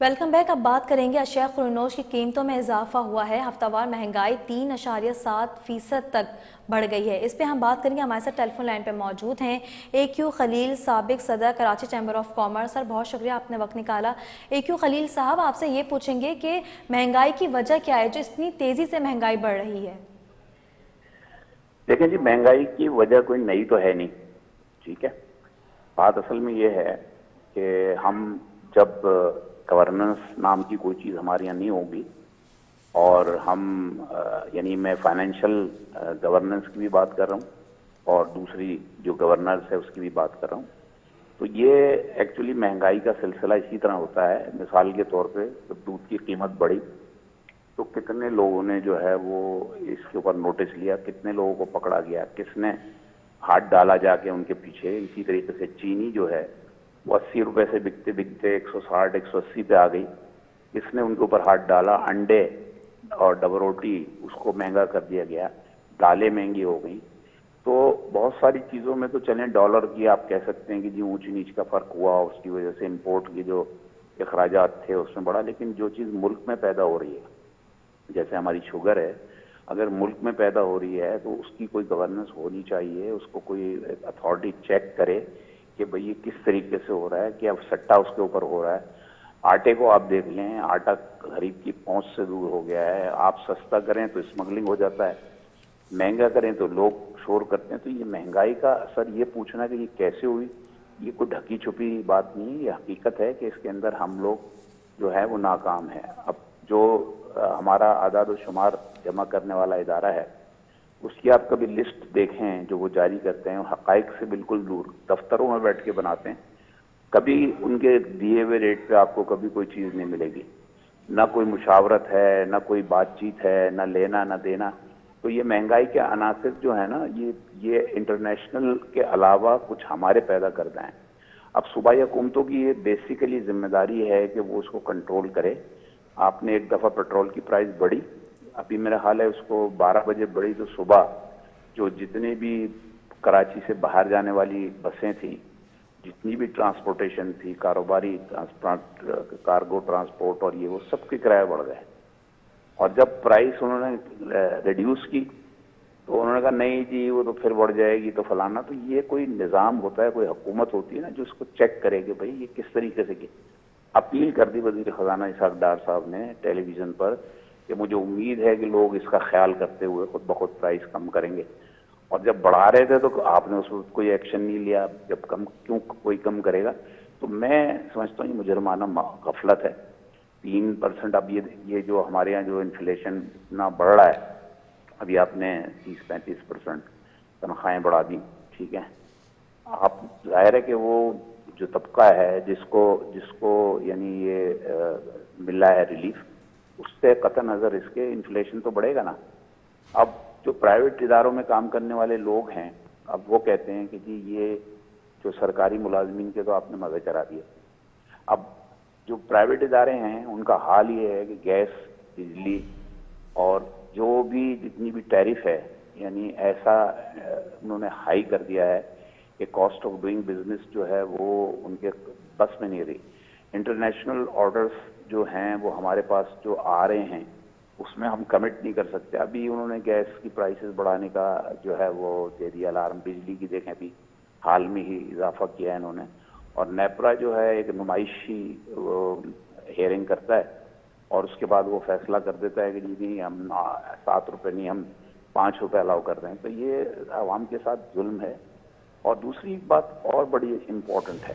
Welcome back. اب بات کریں گے اشیاء خورنوش کی قیمتوں میں اضافہ ہوا ہے. ہفتہ وار مہنگائی 3.7% تک بڑھ گئی ہے. اس پہ ہم بات کریں گے. ہمارے ساتھ ٹیلی فون لائن پہ موجود ہیں AQ خلیل, سابق صدر کراچی چیمبر آف کامرس. سر بہت شکریہ آپ نے وقت نکالا. AQ خلیل صاحب, آپ سے یہ پوچھیں گے کہ مہنگائی کی وجہ کیا ہے جو اتنی تیزی سے مہنگائی بڑھ رہی ہے؟ دیکھیں جی, مہنگائی کی وجہ کوئی نئی تو ہے نہیں, ٹھیک ہے. بات اصل میں یہ ہے کہ ہم جب گورننس نام کی کوئی چیز ہمارے یہاں نہیں ہوگی, اور ہم یعنی میں فائنینشیل گورننس کی بھی بات کر رہا ہوں اور دوسری جو گورنرس ہے اس کی بھی بات کر رہا ہوں, تو یہ ایکچولی مہنگائی کا سلسلہ اسی طرح ہوتا ہے. مثال کے طور پہ جب دودھ کی قیمت بڑھی تو کتنے لوگوں نے جو ہے وہ اس کے اوپر نوٹس لیا, کتنے لوگوں کو پکڑا گیا, کس نے ہاتھ ڈالا جا کے ان کے پیچھے. اسی طریقے سے چینی جو ہے وہ 80 روپے سے بکتے بکتے 160 180 پہ آ گئی, کس نے ان کے اوپر ہاتھ ڈالا. انڈے اور ڈبل روٹی اس کو مہنگا کر دیا گیا, دالیں مہنگی ہو گئی. تو بہت ساری چیزوں میں تو چلیں ڈالر کی آپ کہہ سکتے ہیں کہ جی اونچ نیچ کا فرق ہوا, اس کی وجہ سے امپورٹ کی جو اخراجات تھے اس میں بڑھا, لیکن جو چیز ملک میں پیدا ہو رہی ہے جیسے ہماری شوگر ہے, اگر ملک میں پیدا ہو رہی ہے تو اس کی کوئی گورننس ہونی چاہیے, اس کو کوئی اتھارٹی چیک کرے کہ بھئی یہ کس طریقے سے ہو رہا ہے, کہ اب سٹا اس کے اوپر ہو رہا ہے. آٹے کو آپ دیکھ لیں, آٹا غریب کی پہنچ سے دور ہو گیا ہے. آپ سستا کریں تو اسمگلنگ ہو جاتا ہے, مہنگا کریں تو لوگ شور کرتے ہیں. تو یہ مہنگائی کا اثر یہ پوچھنا کہ یہ کیسے ہوئی, یہ کوئی ڈھکی چھپی بات نہیں, یہ حقیقت ہے کہ اس کے اندر ہم لوگ جو ہے وہ ناکام ہے. اب جو ہمارا اعداد و شمار جمع کرنے والا ادارہ ہے اس کی آپ کبھی لسٹ دیکھیں جو وہ جاری کرتے ہیں, حقائق سے بالکل دور, دفتروں میں بیٹھ کے بناتے ہیں. کبھی ان کے دیے ہوئے ریٹ پہ آپ کو کبھی کوئی چیز نہیں ملے گی, نہ کوئی مشاورت ہے, نہ کوئی بات چیت ہے, نہ لینا نہ دینا. تو یہ مہنگائی کے عناصر جو ہے نا, یہ انٹرنیشنل کے علاوہ کچھ ہمارے پیدا کردہ ہیں. اب صوبائی حکومتوں کی یہ بیسیکلی ذمہ داری ہے کہ وہ اس کو کنٹرول کرے. آپ نے ایک دفعہ پیٹرول کی پرائس بڑھی, ابھی میرا حال ہے اس کو 12 بجے بڑھی, تو صبح جو جتنے بھی کراچی سے باہر جانے والی بسیں تھیں, جتنی بھی ٹرانسپورٹیشن تھی, کاروباری کارگو ٹرانسپورٹ اور یہ وہ سب کے کرایہ بڑھ گئے. اور جب پرائس انہوں نے ریڈیوس کی تو انہوں نے کہا نہیں جی وہ تو پھر بڑھ جائے گی تو فلانا. تو یہ کوئی نظام ہوتا ہے, کوئی حکومت ہوتی ہے نا جو اس کو چیک کرے کہ بھئی یہ کس طریقے سے کی. اپیل کر دی وزیر خزانہ اسحاق ڈار صاحب نے ٹیلی ویژن پر کہ مجھے امید ہے کہ لوگ اس کا خیال کرتے ہوئے خود بخود پرائس کم کریں گے. اور جب بڑھا رہے تھے تو آپ نے اس وقت کوئی ایکشن نہیں لیا, جب کم کیوں کوئی کم کرے گا. تو میں سمجھتا ہوں یہ مجرمانہ غفلت ہے. 3% اب یہ جو ہمارے یہاں جو انفلیشن اتنا بڑھ رہا ہے, ابھی آپ نے 30-35% تنخواہیں بڑھا دی, ٹھیک ہے. آپ ظاہر ہے کہ وہ جو طبقہ ہے جس کو یعنی یہ مل رہا ہے ریلیف, اس سے قطع نظر اس کے انفلیشن تو بڑھے گا نا. اب جو پرائیویٹ اداروں میں کام کرنے والے لوگ ہیں, اب وہ کہتے ہیں کہ جی یہ جو سرکاری ملازمین کے تو آپ نے مزے کرا دیے. اب جو پرائیویٹ ادارے ہیں ان کا حال یہ ہے کہ گیس, بجلی اور جو بھی جتنی بھی ٹیرف ہے, یعنی ایسا انہوں نے ہائی کر دیا ہے کہ کاسٹ آف ڈوئنگ بزنس جو ہے وہ ان کے بس میں نہیں رہی. انٹرنیشنل آرڈرز جو ہیں وہ ہمارے پاس جو آ رہے ہیں اس میں ہم کمٹ نہیں کر سکتے. ابھی انہوں نے گیس کی پرائسز بڑھانے کا جو ہے وہ دے دیا الارم. بجلی کی دیکھیں ابھی حال میں ہی اضافہ کیا ہے انہوں نے. اور نیپرا جو ہے ایک نمائشی ہیئرنگ کرتا ہے اور اس کے بعد وہ فیصلہ کر دیتا ہے کہ جی نہیں ہم 7 روپے نہیں ہم 5 روپے الاؤ کر رہے ہیں. تو یہ عوام کے ساتھ ظلم ہے. اور دوسری بات اور بڑی امپورٹنٹ ہے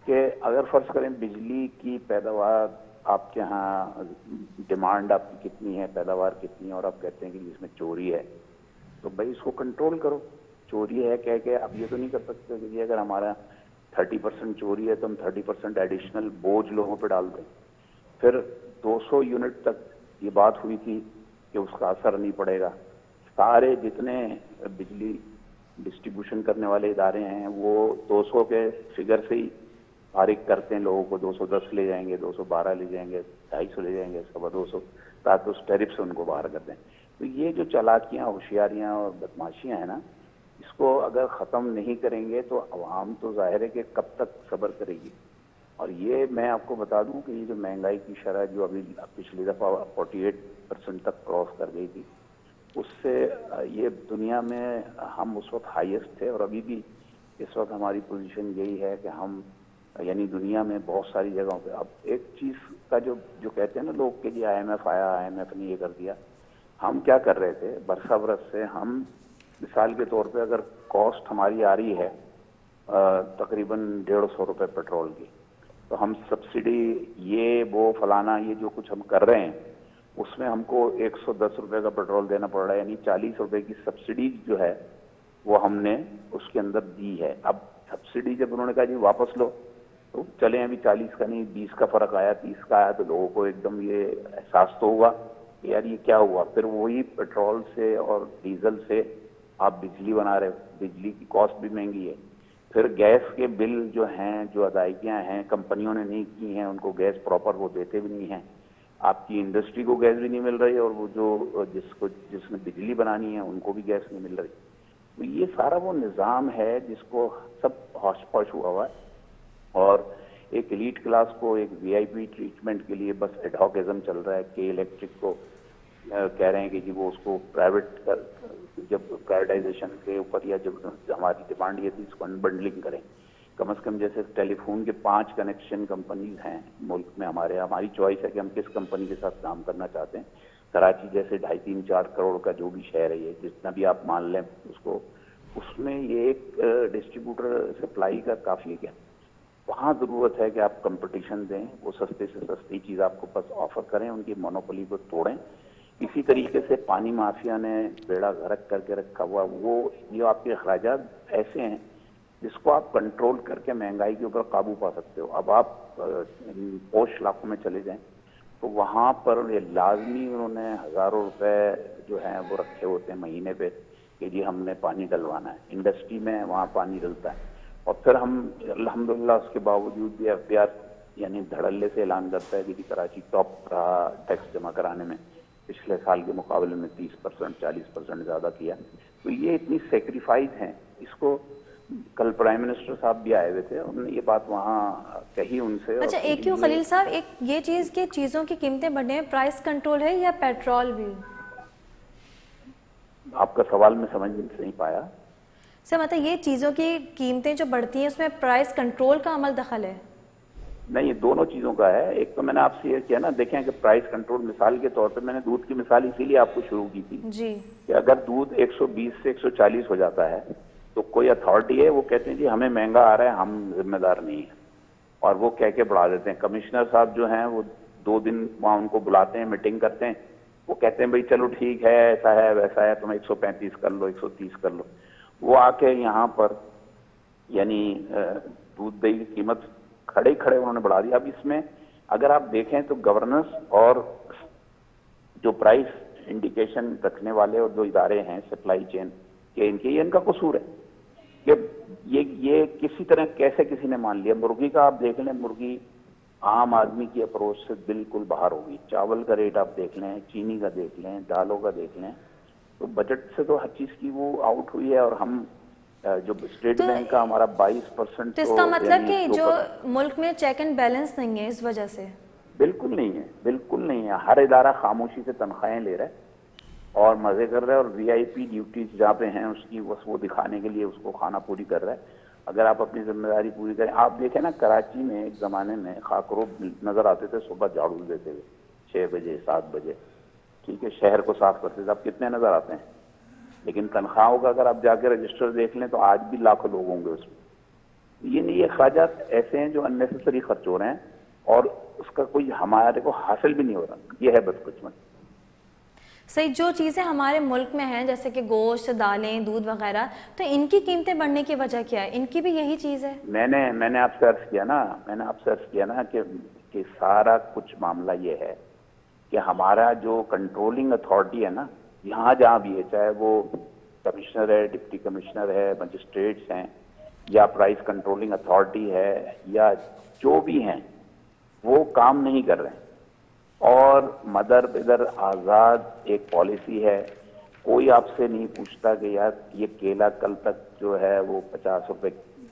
کہ اگر فرض کریں بجلی کی پیداوار آپ کے ہاں ڈیمانڈ آپ کی کتنی ہے, پیداوار کتنی ہے, اور آپ کہتے ہیں کہ اس میں چوری ہے, تو بھائی اس کو کنٹرول کرو. چوری ہے کہہ کے آپ یہ تو نہیں کر سکتے کہ جی اگر ہمارا 30% چوری ہے تو ہم 30% ایڈیشنل بوجھ لوگوں پہ ڈال دیں. پھر 200 یونٹ تک یہ بات ہوئی تھی کہ اس کا اثر نہیں پڑے گا. سارے جتنے بجلی ڈسٹریبیوشن کرنے والے ادارے ہیں وہ 200 کے فگر سے ہی فارغ کرتے ہیں لوگوں کو. 210 لے جائیں گے, 212 لے جائیں گے, 250 لے جائیں گے, 200 تاکہ اس ٹیرف سے ان کو باہر کر دیں. تو یہ جو چالاکیاں, ہوشیاریاں اور بدماشیاں ہیں نا, اس کو اگر ختم نہیں کریں گے تو عوام تو ظاہر ہے کہ کب تک صبر کرے گی. اور یہ میں آپ کو بتا دوں کہ یہ جو مہنگائی کی شرح جو ابھی پچھلی دفعہ 48% تک کراس کر گئی تھی، اس سے یہ دنیا میں ہم اس وقت ہائیسٹ تھے، اور ابھی بھی اس وقت ہماری پوزیشن یہی ہے کہ ہم یعنی دنیا میں بہت ساری جگہوں پہ اب ایک چیز کا جو کہتے ہیں نا لوگ کہ جی آئی ایم ایف آیا، آئی ایم ایف نے یہ کر دیا. ہم کیا کر رہے تھے برسہ برس سے، ہم مثال کے طور پہ اگر کاسٹ ہماری آ رہی ہے تقریباً 150 روپے پیٹرول کی، تو ہم سبسڈی یہ وہ فلانا یہ جو کچھ ہم کر رہے ہیں اس میں ہم کو 110 روپے کا پیٹرول دینا پڑ رہا ہے، یعنی 40 روپے کی سبسڈی جو ہے وہ ہم نے اس کے اندر دی ہے. اب سبسڈی جب انہوں نے کہا جی واپس لو، تو چلیں ابھی 40 کا نہیں 20 کا فرق آیا، 30 کا آیا، تو لوگوں کو ایک دم یہ احساس تو ہوا کہ یار یہ کیا ہوا. پھر وہی پیٹرول سے اور ڈیزل سے آپ بجلی بنا رہے ہو، بجلی کی کاسٹ بھی مہنگی ہے. پھر گیس کے بل جو ہیں، جو ادائیگیاں ہیں کمپنیوں نے نہیں کی ہیں، ان کو گیس پراپر وہ دیتے بھی نہیں ہیں. آپ کی انڈسٹری کو گیس بھی نہیں مل رہی، اور وہ جو جس نے بجلی بنانی ہے ان کو بھی گیس نہیں مل رہی. تو یہ سارا وہ نظام ہے جس کو سب ہوش پوش ہوا ہوا ہے، اور ایک ایلیٹ کلاس کو ایک وی آئی پی ٹریٹمنٹ کے لیے بس ایڈہاکزم چل رہا ہے کہ الیکٹرک کو کہہ رہے ہیں کہ جی وہ اس کو پرائیویٹ جب پرائیویٹائزیشن کے اوپر یا جب ہماری ڈیمانڈ یہ تھی اس کو انبنڈلنگ کریں. کم از کم جیسے ٹیلی فون کے 5 کنیکشن کمپنیز ہیں ملک میں ہماری چوائس ہے کہ ہم کس کمپنی کے ساتھ کام کرنا چاہتے ہیں. کراچی جیسے 2.5-3-4 کروڑ کا جو بھی شہر ہے، یہ جتنا بھی آپ مان لیں اس میں یہ ایک ڈسٹریبیوٹر سپلائی کا کافی ہے. وہاں ضرورت ہے کہ آپ کمپٹیشن دیں، وہ سستے سے سستی چیز آپ کو بس آفر کریں، ان کی مونوپولی کو توڑیں. اسی طریقے سے پانی مافیا نے بیڑا غرق کر کے رکھا ہوا، وہ یہ آپ کے اخراجات ایسے ہیں جس کو آپ کنٹرول کر کے مہنگائی کے اوپر قابو پا سکتے ہو. اب آپ پوش علاقوں میں چلے جائیں تو وہاں پر یہ لازمی انہوں نے ہزاروں روپے جو ہیں وہ رکھے ہوتے ہیں مہینے پہ کہ جی ہم نے پانی ڈلوانا ہے. انڈسٹری میں وہاں پانی ڈلتا ہے، اور پھر ہم الحمدللہ اس کے باوجود بھی ایف بی آر یعنی دھڑلے سے اعلان کرتا ہے کہ جی کراچی ٹاپ رہا ٹیکس جمع کرانے میں، پچھلے سال کے مقابلے میں 30% 40% زیادہ کیا. تو یہ اتنی سیکریفائز ہیں. اس کو کل پرائم منسٹر صاحب بھی آئے ہوئے تھے، انہوں نے یہ بات وہاں کہی ان سے. اچھا ایک کیوں خلیل صاحب، ایک یہ چیز کہ چیزوں کی قیمتیں بڑھنے ہیں، پرائس کنٹرول ہے یا پیٹرول بھی؟ آپ کا سوال میں سمجھ نہیں پایا سر. مطلب یہ چیزوں کی قیمتیں جو بڑھتی ہیں اس میں پرائس کنٹرول کا عمل دخل ہے؟ نہیں، یہ دونوں چیزوں کا ہے. ایک تو میں نے آپ سے یہ کیا نا، دیکھیں کہ پرائس کنٹرول مثال کے طور پہ میں نے دودھ کی مثال اسی لیے آپ کو شروع کی تھی جی کہ اگر دودھ 120 سے 140 ہو جاتا ہے تو کوئی اتھارٹی ہے وہ کہتے ہیں جی ہمیں مہنگا آ رہا ہے، ہم ذمہ دار نہیں ہیں، اور وہ کہہ کے بڑھا دیتے ہیں. کمشنر صاحب جو ہیں وہ 2 دن وہاں ان کو بلاتے ہیں، میٹنگ کرتے ہیں، وہ کہتے ہیں بھئی چلو ٹھیک ہے، ایسا ہے ویسا ہے، تم 135 کر لو، 130 کر لو. وہ آ کے یہاں پر یعنی دودھ دہی کی قیمت کھڑے انہوں نے بڑھا دیا. اب اس میں اگر آپ دیکھیں تو گورننس اور جو پرائس انڈیکیشن رکھنے والے اور جو ادارے ہیں سپلائی چین کے، ان کا قصور ہے کہ یہ کسی طرح کیسے کسی نے مان لیا. مرغی کا آپ دیکھ لیں، مرغی عام آدمی کی اپروچ سے بالکل باہر ہوگی. چاول کا ریٹ آپ دیکھ لیں، چینی کا دیکھ لیں، دالوں کا دیکھ لیں، تو بجٹ سے تو ہر چیز کی وہ آؤٹ ہوئی ہے. اور ہم جو اسٹیٹ بینک کا ہمارا 22% تو اس کا مطلب کہ جو ملک میں چیک اینڈ بیلنس نہیں ہے اس وجہ سے؟ بالکل نہیں ہے، بالکل نہیں ہے. ہر ادارہ خاموشی سے تنخواہیں لے رہا ہے اور مزے کر رہا ہے، اور وی آئی پی ڈیوٹیز جہاں پہ ہیں اس کی وہ دکھانے کے لیے اس کو کھانا پوری کر رہا ہے. اگر آپ اپنی ذمہ داری پوری کریں. آپ دیکھیں نا کراچی میں ایک زمانے میں خاکروب نظر آتے تھے صبح جھاڑو دیتے ہوئے 6 بجے 7 بجے، ٹھیک ہے، شہر کو صاف کرتے تھے. اب کتنے نظر آتے ہیں؟ لیکن تنخواہوں کا اگر آپ جا کے رجسٹر دیکھ لیں تو آج بھی لاکھوں لوگ ہوں گے اس میں. یہ اخراجات ایسے ہیں جو اننیسیسری خرچ ہو رہے ہیں اور اس کا کوئی ہمارے کو حاصل بھی نہیں ہو رہا. یہ ہے بدقسمت. صحیح. جو چیزیں ہمارے ملک میں ہیں جیسے کہ گوشت، دالیں، دودھ وغیرہ، تو ان کی قیمتیں بڑھنے کی وجہ کیا ہے؟ ان کی بھی یہی چیز ہے؟ میں نے آپ سے عرض کیا نا کہ سارا کچھ معاملہ یہ ہے کہ ہمارا جو کنٹرولنگ اتھارٹی ہے نا، یہاں جہاں بھی ہے، چاہے وہ کمشنر ہے، ڈپٹی کمشنر ہے، مجسٹریٹس ہیں، یا پرائس کنٹرولنگ اتھارٹی ہے، یا جو بھی ہیں، وہ کام نہیں کر رہے ہیں. اور مدر بدر آزاد ایک پالیسی ہے. کوئی آپ سے نہیں پوچھتا کہ یار یہ کیلا کل تک جو ہے وہ 50 روپے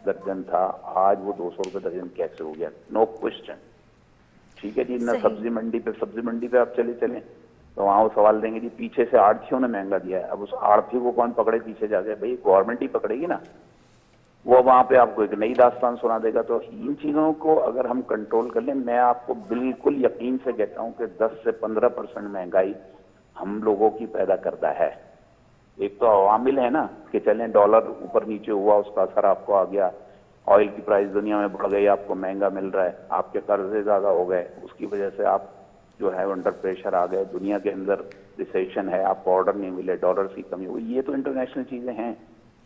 درجن تھا, آج وہ 200 روپے درجن کیسے ہو گیا؟ نو کوشچن. ٹھیک ہے جی, نہ سبزی منڈی پہ آپ چلے تو وہاں وہ سوال دیں گے جی پیچھے سے آڑتیوں نے مہنگا دیا ہے. اب اس آڑتی کو کون پکڑے پیچھے جا کے؟ بھائی گورنمنٹ ہی پکڑے گی نا, وہ وہاں پہ آپ کو ایک نئی داستان سنا دے گا. تو ان چیزوں کو اگر ہم کنٹرول کر لیں, میں آپ کو بالکل یقین سے کہتا ہوں کہ 10 سے 15% مہنگائی ہم لوگوں کی پیدا کرتا ہے. ایک تو عوامل ہے نا کہ چلیں ڈالر اوپر نیچے ہوا, اس کا اثر آپ کو آ گیا, آئل کی پرائس دنیا میں بڑھ گئی, آپ کو مہنگا مل رہا ہے, آپ کے قرضے زیادہ ہو گئے, اس کی وجہ سے آپ جو ہے انڈر پریشر آ گئے, دنیا کے اندر ریسیشن ہے, آپ کو آرڈر نہیں ملے, ڈالر کی کمی ہوئی. یہ تو انٹرنیشنل چیزیں ہیں,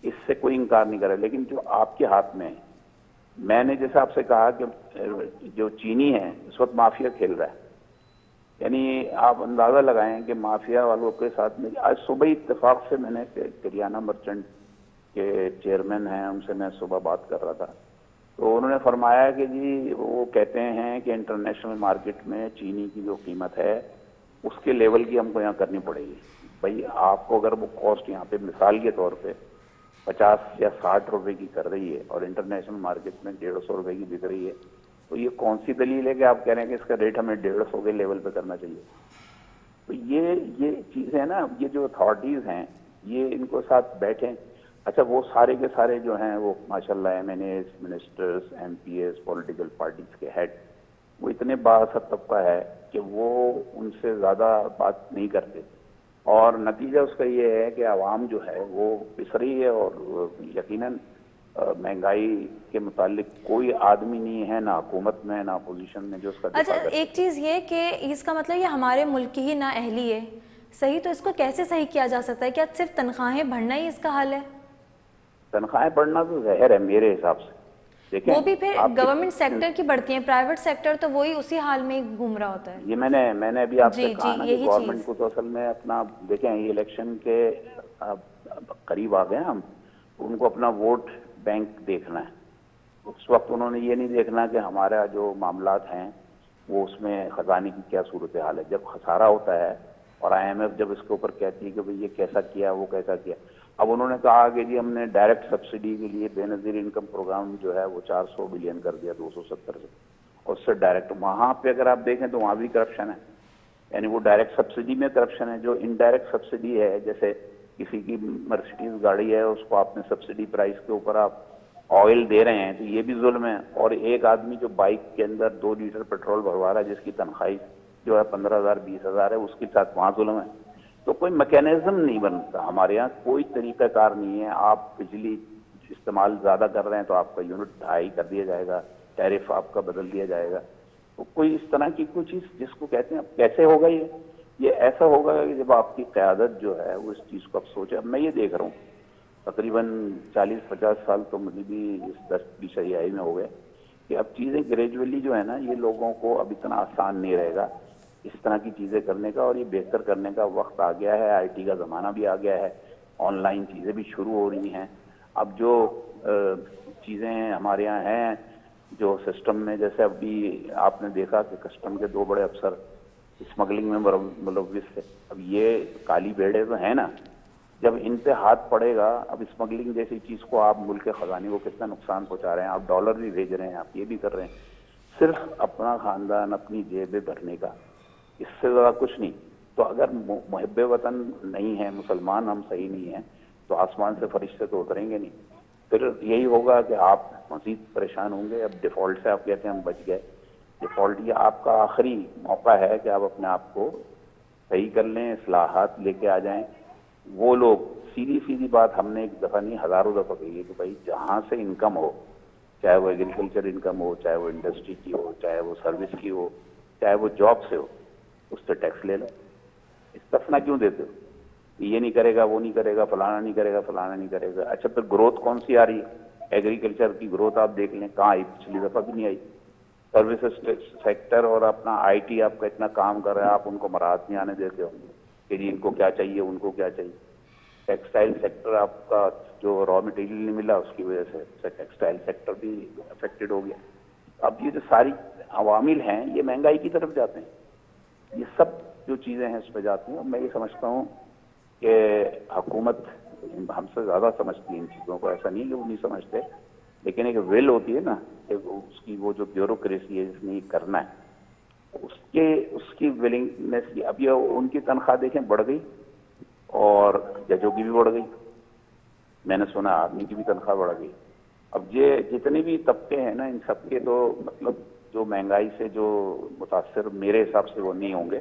اس سے کوئی انکار نہیں کرے. لیکن جو آپ کے ہاتھ میں ہے, میں نے جیسے آپ سے کہا کہ جو چینی ہے اس وقت مافیا کھیل رہا ہے, یعنی آپ اندازہ لگائیں کہ مافیا والوں کے ساتھ میں آج صبح اتفاق سے میں نے کریانہ مرچنٹ کے چیئرمین ہیں, ان سے میں صبح بات کر رہا تھا, تو انہوں نے فرمایا کہ جی وہ کہتے ہیں کہ انٹرنیشنل مارکیٹ میں چینی کی جو قیمت ہے اس کے لیول کی ہم کو یہاں کرنی پڑے گی. بھائی آپ کو اگر وہ کاسٹ یہاں پہ مثال کے طور پہ 50 یا 60 روپے کی کر رہی ہے اور انٹرنیشنل مارکیٹ میں 150 روپے کی بک رہی ہے, تو یہ کون سی دلیل ہے کہ آپ کہہ رہے ہیں کہ اس کا ریٹ ہمیں 150 کے لیول پہ کرنا چاہیے؟ تو یہ چیزیں ہیں نا, یہ جو اتھارٹیز ہیں یہ ان کو ساتھ بیٹھیں. اچھا وہ سارے کے سارے جو ہیں وہ ماشاءاللہ MNAs, ministers, MPAs, political parties کے ہیڈ, وہ اتنے بااثر طبقہ ہے کہ وہ ان سے زیادہ بات نہیں کرتے, اور نتیجہ اس کا یہ ہے کہ عوام جو ہے وہ پس رہی ہے. اور یقیناً مہنگائی کے متعلق کوئی آدمی نہیں ہے, نہ حکومت میں نہ اپوزیشن میں, جو اس کا دفاع اچھا کرے. ایک چیز یہ کہ اس کا مطلب یہ ہمارے ملک کی ہی نااہلی ہے, صحیح؟ تو اس کو کیسے صحیح کیا جا سکتا ہے؟ کیا صرف تنخواہیں بڑھنا ہی اس کا حل ہے؟ تنخواہیں بڑھنا تو زہر ہے میرے حساب سے. دیکھیں وہ بھی پھر آپ گورنمنٹ سیکٹر کی بڑھتی ہیں, پرائیویٹ سیکٹر تو وہی اسی حال میں ہی گھوم رہا ہوتا ہے. یہ میں نے ابھی آپ سے جی کہا نا کہ یہی گورنمنٹ چیز. کو تو اصل میں اپنا دیکھیں, یہ الیکشن کے قریب آ گئے ہم, ان کو اپنا ووٹ بینک دیکھنا ہے. اس وقت انہوں نے یہ نہیں دیکھنا کہ ہمارا جو معاملات ہیں وہ اس میں خزانے کی کیا صورتحال ہے. جب خسارہ ہوتا ہے اور آئی ایم ایف جب اس کے اوپر کہتی ہے کہ بھئی یہ کیسا کیا وہ کیسا کیا, اب انہوں نے کہا کہ جی ہم نے ڈائریکٹ سبسڈی کے لیے بے نظیر انکم پروگرام جو ہے وہ 400 بلین کر دیا 270 سے, اس سے ڈائریکٹ. وہاں پہ اگر آپ دیکھیں تو وہاں بھی کرپشن ہے, یعنی وہ ڈائریکٹ سبسڈی میں کرپشن ہے. جو انڈائریکٹ سبسڈی ہے, جیسے کسی کی مرسیڈیز گاڑی ہے اس کو آپ نے سبسڈی پرائس کے اوپر آپ آئل دے رہے ہیں, تو یہ بھی ظلم ہے. اور ایک آدمی جو بائک کے اندر 2 لیٹر پیٹرول بھروا رہا ہے جس کی تنخواہ جو ہے 15,000 20,000 ہے, اس کے ساتھ وہاں ظلم ہے. تو کوئی میکینزم نہیں بنتا ہمارے یہاں, کوئی طریقہ کار نہیں ہے. آپ بجلی استعمال زیادہ کر رہے ہیں تو آپ کا یونٹ 2.5 کر دیا جائے گا, ٹیرف آپ کا بدل دیا جائے گا. تو کوئی اس طرح کی کوئی چیز جس کو کہتے ہیں اب کیسے ہوگا یہ ایسا ہوگا کہ جب آپ کی قیادت جو ہے وہ اس چیز کو اب سوچے. اب میں یہ دیکھ رہا ہوں تقریباً 40-50 سال تو مجھے بھی اس 10-20 عیائی میں ہو گئے کہ اب چیزیں گریجولی جو ہے نا یہ لوگوں کو اب اتنا آسان نہیں رہے گا اس طرح کی چیزیں کرنے کا, اور یہ بہتر کرنے کا وقت آ گیا ہے. آئی ٹی کا زمانہ بھی آ گیا ہے, آن لائن چیزیں بھی شروع ہو رہی ہیں. اب جو چیزیں ہمارے یہاں ہیں جو سسٹم میں, جیسے ابھی آپ نے دیکھا کہ کسٹم کے 2 بڑے افسر اسمگلنگ میں ملوث تھے. اب یہ کالی بھیڑیں تو ہیں نا, جب ان پہ ہاتھ پڑے گا, اب اسمگلنگ جیسی چیز کو آپ ملک کے خزانے کو کتنا نقصان پہنچا رہے ہیں, آپ ڈالر بھی بھیج رہے ہیں, آپ یہ بھی کر رہے ہیں, صرف اپنا خاندان اپنی جیبیں بھرنے کا, اس سے زیادہ کچھ نہیں. تو اگر محب وطن نہیں ہے, مسلمان ہم صحیح نہیں ہیں, تو آسمان سے فرشتے تو اتریں گے نہیں. پھر یہی ہوگا کہ آپ مزید پریشان ہوں گے. اب ڈیفالٹ سے آپ کہتے ہیں ہم بچ گئے, ڈیفالٹ یہ آپ کا آخری موقع ہے کہ آپ اپنے آپ کو صحیح کر لیں, اصلاحات لے کے آ جائیں. وہ لوگ سیدھی بات ہم نے ایک دفعہ نہیں ہزاروں دفعہ کہی ہے کہ بھائی جہاں سے انکم ہو, چاہے وہ ایگریکلچر انکم ہو, چاہے وہ انڈسٹری کی ہو, چاہے وہ سروس کی ہو, چاہے وہ جاب سے ہو, اس سے ٹیکس لے لو. استثنا کیوں دیتے ہو؟ یہ نہیں کرے گا, وہ نہیں کرے گا, فلانا نہیں کرے گا, فلانا نہیں کرے گا. اچھا پھر گروتھ کون سی آ رہی ہے؟ ایگریکلچر کی گروتھ آپ دیکھ لیں کہاں آئی, پچھلی دفعہ بھی نہیں آئی. سروسز سیکٹر اور اپنا آئی ٹی آپ کا اتنا کام کر رہا ہے, آپ ان کو مراحت نہیں آنے دیتے ہو کہ جی ان کو کیا چاہیے, ان کو کیا چاہیے. ٹیکسٹائل سیکٹر آپ کا جو را مٹیریل نہیں ملا اس کی وجہ سے ٹیکسٹائل سیکٹر بھی افیکٹڈ ہو گیا. اب یہ جو ساری عوامل ہیں یہ مہنگائی کی طرف جاتے ہیں, یہ سب جو چیزیں ہیں اس پہ جاتی ہیں. میں یہ سمجھتا ہوں کہ حکومت ہم سے زیادہ سمجھتی ہے ان چیزوں کو, ایسا نہیں کہ وہ نہیں سمجھتے, لیکن ایک ول ہوتی ہے نا کہ اس کی وہ جو بیوروکریسی ہے جس نے یہ کرنا ہے اس کی ولنگنیس کی. اب یہ ان کی تنخواہ دیکھیں بڑھ گئی اور ججوں کی بھی بڑھ گئی, میں نے سنا آدمی کی بھی تنخواہ بڑھ گئی. اب یہ جتنے بھی طبقے ہیں نا ان سب کے تو مطلب جو مہنگائی سے جو متاثر میرے حساب سے وہ نہیں ہوں گے,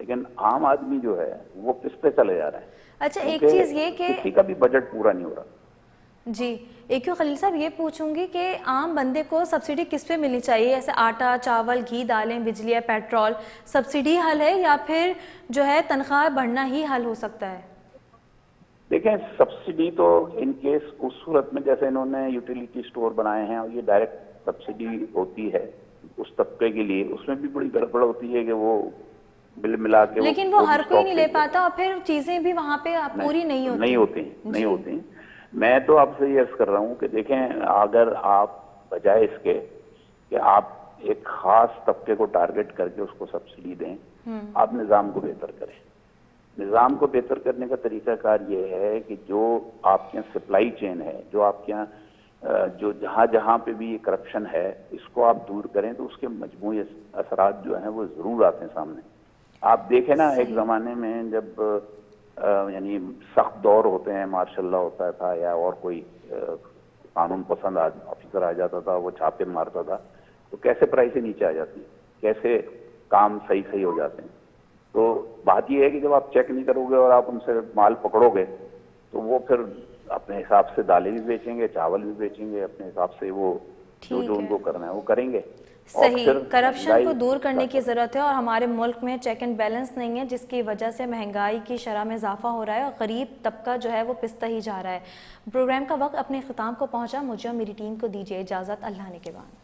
لیکن عام آدمی جو ہے وہ کس پہ چلے جا رہے ہیں. اچھا ایک چیز یہ کہ کسی کا بھی بجٹ پورا نہیں ہو رہا. جی ایک خلیل صاحب یہ پوچھوں گی کہ عام بندے کو سبسڈی کس پہ ملنی چاہیے؟ ایسے آٹا, چاول, گھی, دالیں, بجلی, پیٹرول, سبسڈی حل ہے یا پھر جو ہے تنخواہ بڑھنا ہی حل ہو سکتا ہے؟ دیکھیں سبسڈی تو ان کیس اس صورت میں جیسے انہوں نے یوٹیلیٹی سٹور بنائے ہیں اور یہ ڈائریکٹ سبسڈی ہوتی ہے اس طبقے کے لیے, اس میں بھی بڑی گڑبڑ ہوتی ہے کہ وہ بل ملا کے لیکن وہ ہر کوئی نہیں لے پاتا اور پھر چیزیں بھی وہاں پہ پوری نہیں ہوتی. میں تو آپ سے یہ عرض کر رہا ہوں کہ دیکھیں اگر آپ بجائے اس کے کہ آپ ایک خاص طبقے کو ٹارگٹ کر کے اس کو سبسڈی دیں, آپ نظام کو بہتر کریں. نظام کو بہتر کرنے کا طریقہ کار یہ ہے کہ جو آپ کے یہاں سپلائی چین ہے, جو آپ کے یہاں جو جہاں پہ بھی یہ کرپشن ہے اس کو آپ دور کریں تو اس کے مجموعی اثرات جو ہیں وہ ضرور آتے ہیں سامنے. آپ دیکھیں نا ایک زمانے میں جب یعنی سخت دور ہوتے ہیں, مارشاء اللہ ہوتا تھا یا اور کوئی قانون پسند آفیسر آ جاتا تھا, وہ چھاپے مارتا تھا, تو کیسے پرائسیں نیچے آ جاتی ہیں, کیسے کام صحیح ہو جاتے ہیں. تو بات یہ ہے کہ جب آپ چیک نہیں کرو گے اور آپ ان سے مال پکڑو گے تو وہ پھر اپنے حساب سے دالیں بھی بیچیں گے, چاول بھی بیچیں گے, اپنے حساب سے وہ جو ان کو کرنا ہے وہ کریں گے. صحیح, کرپشن کو دور کرنے کی ضرورت ہے اور ہمارے ملک میں چیک اینڈ بیلنس نہیں ہے جس کی وجہ سے مہنگائی کی شرح میں اضافہ ہو رہا ہے اور غریب طبقہ جو ہے وہ پستا ہی جا رہا ہے. پروگرام کا وقت اپنے اختتام کو پہنچا, مجھے اور میری ٹیم کو دیجیے اجازت, اللہ نے کے بعد.